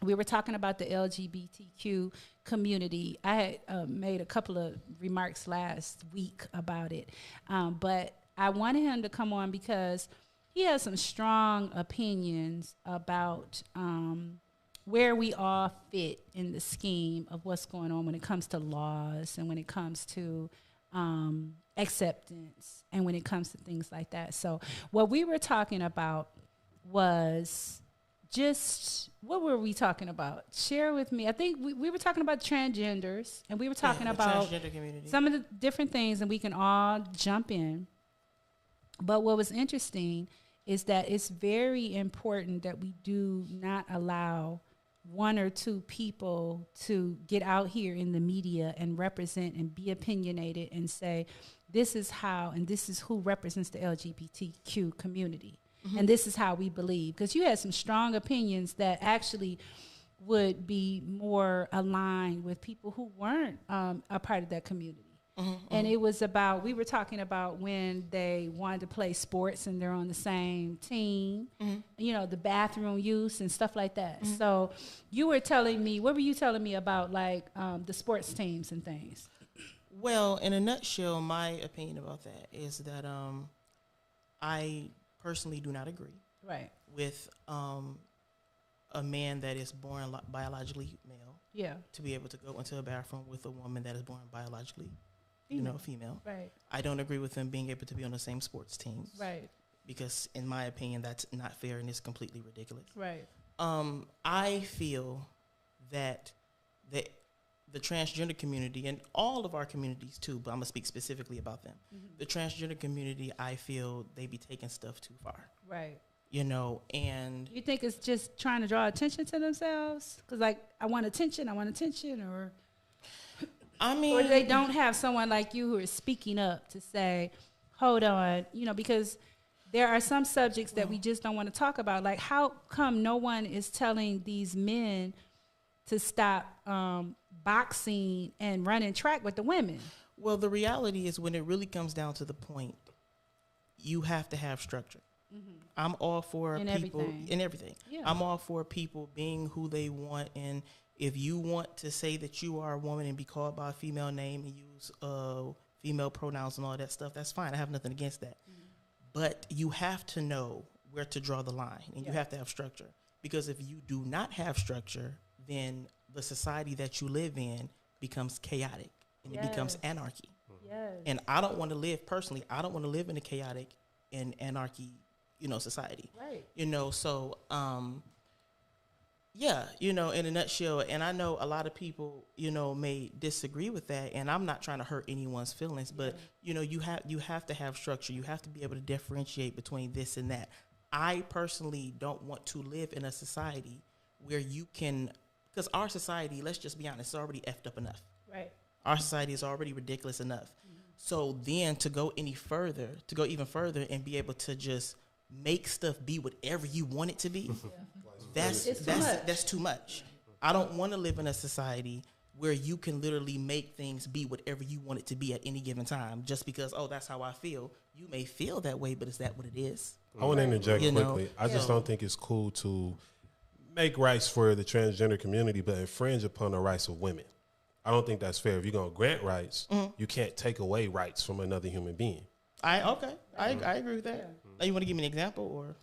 We were talking about the LGBTQ community. I had made a couple of remarks last week about it, but I wanted him to come on because he has some strong opinions about where we all fit in the scheme of what's going on when it comes to laws and when it comes to acceptance and when it comes to things like that. So what we were talking about was just, what were we talking about? Share with me. I think we were talking about transgenders, and we were talking about transgender community. Some of the different things, and we can all jump in. But what was interesting is that it's very important that we do not allow one or two people to get out here in the media and represent and be opinionated and say, this is how and this is who represents the LGBTQ community. Mm-hmm. And this is how we believe. Because you had some strong opinions that actually would be more aligned with people who weren't a part of that community. Mm-hmm, and it was about, we were talking about when they wanted to play sports and they're on the same team, you know, the bathroom use and stuff like that. Mm-hmm. So you were telling me, what were you telling me about like the sports teams and things? Well, in a nutshell, my opinion about that is that I personally do not agree with a man that is born biologically male to be able to go into a bathroom with a woman that is born biologically female. Right. I don't agree with them being able to be on the same sports teams. Right. Because in my opinion, that's not fair and it's completely ridiculous. Right. I feel that the transgender community and all of our communities too, but I'm gonna speak specifically about them. Mm-hmm. The transgender community, I feel they be taking stuff too far. Right. You know, and you think it's just trying to draw attention to themselves? Because like, I want attention, or I mean, or they don't have someone like you who is speaking up to say, hold on, you know, because there are some subjects that we just don't want to talk about. Like, how come no one is telling these men to stop boxing and running track with the women? Well, the reality is when it really comes down to the point, you have to have structure. Mm-hmm. I'm all for people in everything. Yeah. I'm all for people being who they want, and if you want to say that you are a woman and be called by a female name and use female pronouns and all that stuff, that's fine. I have nothing against that. Mm-hmm. But you have to know where to draw the line, and you have to have structure. Because if you do not have structure, then the society that you live in becomes chaotic, and it becomes anarchy. Yes. And I don't want to live, personally, I don't want to live in a chaotic and anarchy, society. Right. So, in a nutshell, and I know a lot of people, may disagree with that, and I'm not trying to hurt anyone's feelings, but, you have to have structure. You have to be able to differentiate between this and that. I personally don't want to live in a society where you can, because our society, let's just be honest, is already effed up enough. Right. Our society is already ridiculous enough. Mm-hmm. So then to go even further and be able to just make stuff be whatever you want it to be, that's too much. I don't want to live in a society where you can literally make things be whatever you want it to be at any given time, just because, that's how I feel. You may feel that way, but is that what it is? I want to interject quickly. I just don't think it's cool to make rights for the transgender community, but infringe upon the rights of women. I don't think that's fair. If you're going to grant rights, you can't take away rights from another human being. I agree with that. Yeah. You want to give me an example, or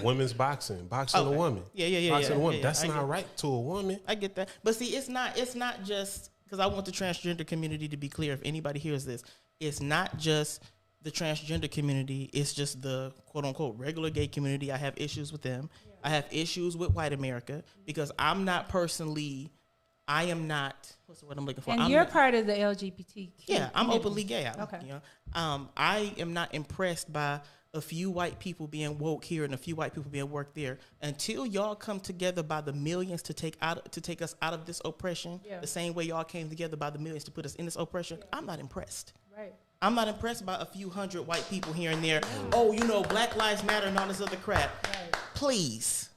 women's boxing a woman. Boxing a woman. That's not right to a woman. I get that, but see, it's not just because I want the transgender community to be clear. If anybody hears this, it's not just the transgender community. It's just the quote unquote regular gay community. I have issues with them. Yeah. I have issues with white America because I am not. What's the word I'm looking for? And you're part of the LGBTQ. Yeah, I'm openly gay. I am not impressed by a few white people being woke here and a few white people being woke there. Until y'all come together by the millions to take us out of this oppression, the same way y'all came together by the millions to put us in this oppression, I'm not impressed. Right. I'm not impressed by a few hundred white people here and there. Oh, you know, Black Lives Matter and all this other crap. Right. Please.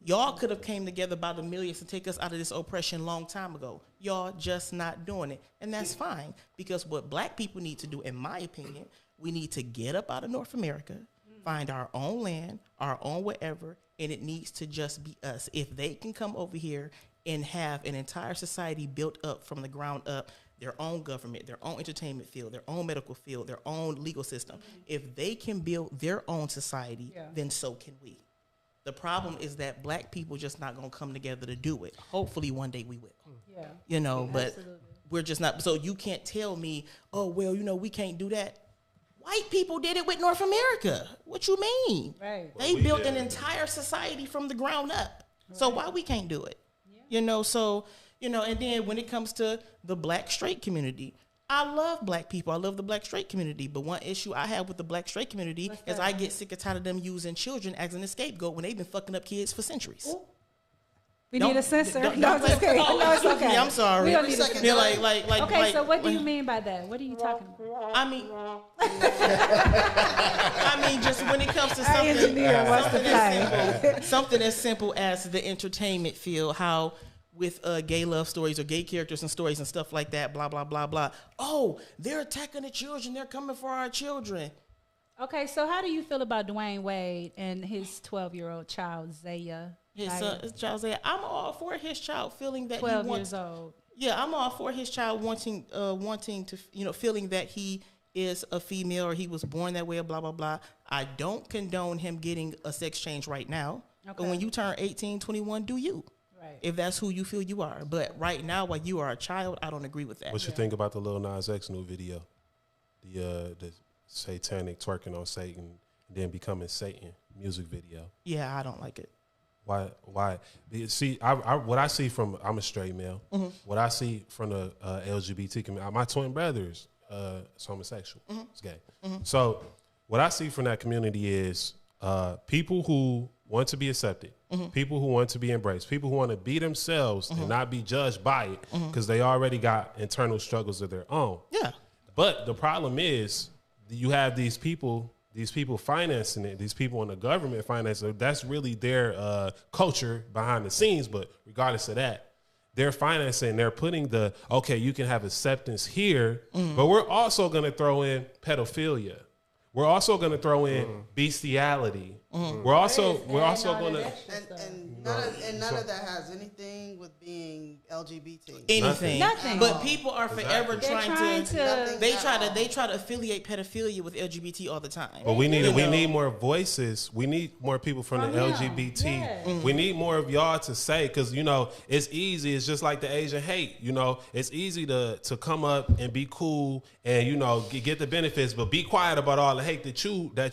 Y'all could have came together by the millions to take us out of this oppression long time ago. Y'all just not doing it. And that's fine. Because what black people need to do, in my opinion, we need to get up out of North America, find our own land, our own whatever, and it needs to just be us. If they can come over here and have an entire society built up from the ground up, their own government, their own entertainment field, their own medical field, their own legal system. If they can build their own society, then so can we. The problem is that black people just not going to come together to do it. Hopefully one day we will. Yeah. You know, but Absolutely. we're just not. So you can't tell me, oh, well, you know, we can't do that. White people did it with North America. What you mean? Right. They built an entire society from the ground up. So why we can't do it? You know, so, you know, and then when it comes to the black straight community, I love black people. I love the black straight community. But one issue I have with the black straight community is I get sick and tired of them using children as an scapegoat when they've been fucking up kids for centuries. Ooh. We need a censor. Don't No, it's okay. oh, No, it's okay. Me, I'm sorry. We don't need a Second, censor. Like, Okay, so what do you mean by that? What are you talking about? I mean, just when it comes to Our engineer wants to play. something as simple as the entertainment field, how with gay love stories or gay characters and stories and stuff like that, blah, blah, blah, blah. Oh, they're attacking the children. They're coming for our children. Okay, so how do you feel about Dwayne Wade and his 12-year-old child, Zaya? His child said, I'm all for his child feeling that 12 he wants, years old. Yeah, I'm all for his child wanting to, you know, feeling that he is a female or he was born that way, blah, blah, blah. I don't condone him getting a sex change right now. Okay. But when you turn 18, 21, do you? Right. If that's who you feel you are. But right now, while you are a child, I don't agree with that. What you think about the Lil Nas X new video? The satanic twerking on Satan and then becoming Satan music video. Yeah, I don't like it. Why? See, what I see from, I'm a straight male. Mm-hmm. What I see from the LGBT community, my twin brothers is homosexual. It's gay. So what I see from that community is people who want to be accepted, people who want to be embraced, people who want to be themselves and not be judged by it because they already got internal struggles of their own. Yeah. But the problem is you have these people financing it, these people in the government financing it. That's really their culture behind the scenes. But regardless of that, they're financing, they're putting okay, you can have acceptance here, but we're also going to throw in pedophilia. We're also going to throw in bestiality. We're also going to and none of that has anything with being LGBT. Anything. Nothing. But people are forever trying to They try to affiliate pedophilia with LGBT all the time. But we need more voices. We need more people from the LGBT. Yes. We need more of y'all to say, because you know it's easy. It's just like the Asian hate. You know, it's easy to come up and be cool and you know get the benefits, but be quiet about all the hate that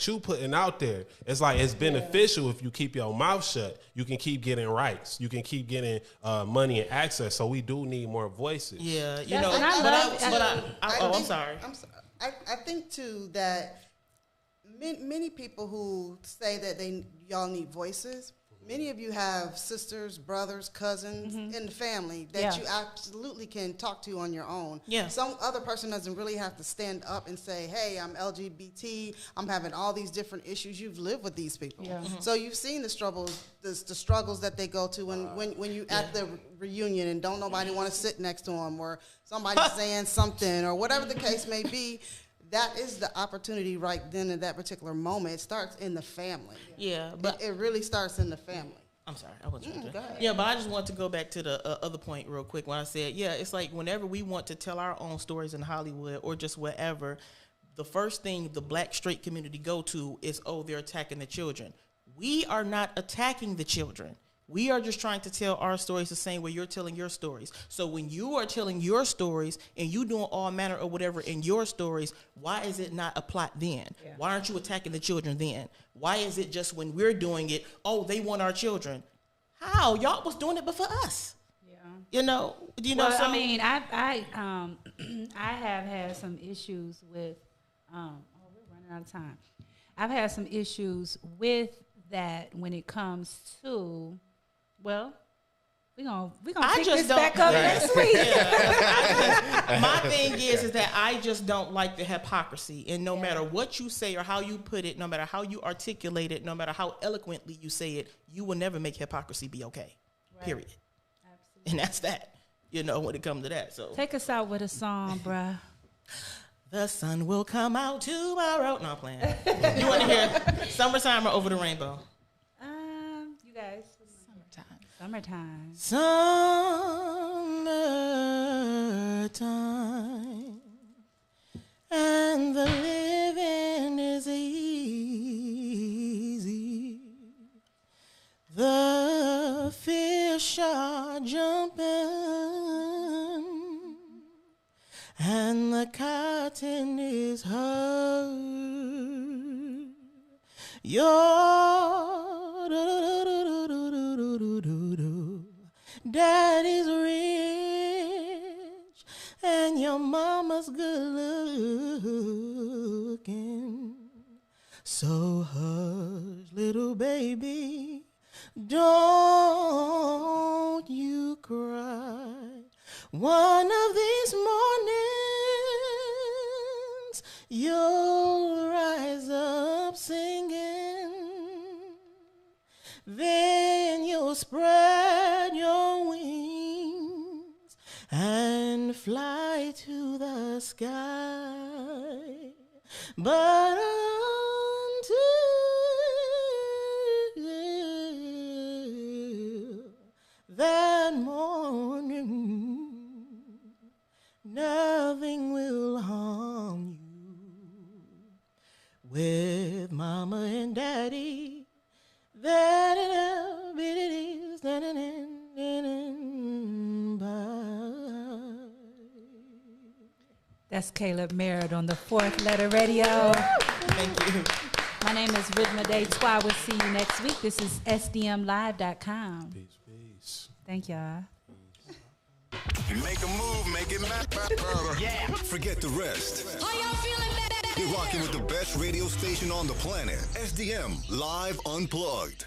you putting out there. It's like it's beneficial if you keep your mouth shut. You can keep getting rights. You can keep getting money and access. So we do need more voices. Yeah, you Yes, know. and I'm sorry. I think too that many people who say that y'all need voices. Many of you have sisters, brothers, cousins in the family that you absolutely can talk to on your own. Yeah. Some other person doesn't really have to stand up and say, hey, I'm LGBT, I'm having all these different issues. You've lived with these people. Yeah. So you've seen the struggles that they go to when you at the reunion and don't nobody want to sit next to them or somebody's saying something or whatever the case may be. That is the opportunity right then in that particular moment. It starts in the family. Yeah, but it really starts in the family. I'm sorry, I wasn't trying to. Go ahead. Yeah, but I just want to go back to the other point real quick when I said, yeah, it's like whenever we want to tell our own stories in Hollywood or just wherever, the first thing the black straight community go to is, oh, they're attacking the children. We are not attacking the children. We are just trying to tell our stories the same way you're telling your stories. So when you are telling your stories and you doing all manner of whatever in your stories, why is it not a plot then? Yeah. Why aren't you attacking the children then? Why is it just when we're doing it, oh, they want our children? How? Y'all was doing it before us. Yeah. You know. Well, so, I mean, I have had some issues with. We're running out of time. I've had some issues with that when it comes to, well, we're gonna pick this back up next week. My thing is that I just don't like the hypocrisy. And no matter what you say or how you put it, no matter how you articulate it, no matter how eloquently you say it, you will never make hypocrisy be okay. Right. Period. Absolutely. And that's that, when it comes to that. So take us out with a song, bruh. The sun will come out tomorrow. No, I'm playing. You want to hear Summertime or Over the Rainbow? You guys. Summertime. Summertime. And the living is easy. The fish are jumping. And the cotton is hard. Your daddy's rich and your mama's good looking. So hush, little baby, don't you cry. One of these mornings, you'll rise up singing. Then you'll spread your wings and fly to the sky. But until that morning, nothing will harm you. With mama and daddy, that it is, that's Caleb Merritt on the Fourth Letter Radio. Thank you. My name is Ridma Day Twa. We'll see you next week. This is SDMLive.com. Peace. Thank y'all. Make a move, make it matter. Yeah. Forget the rest. Are y'all feeling better? You're rocking with the best radio station on the planet. SDM Live Unplugged.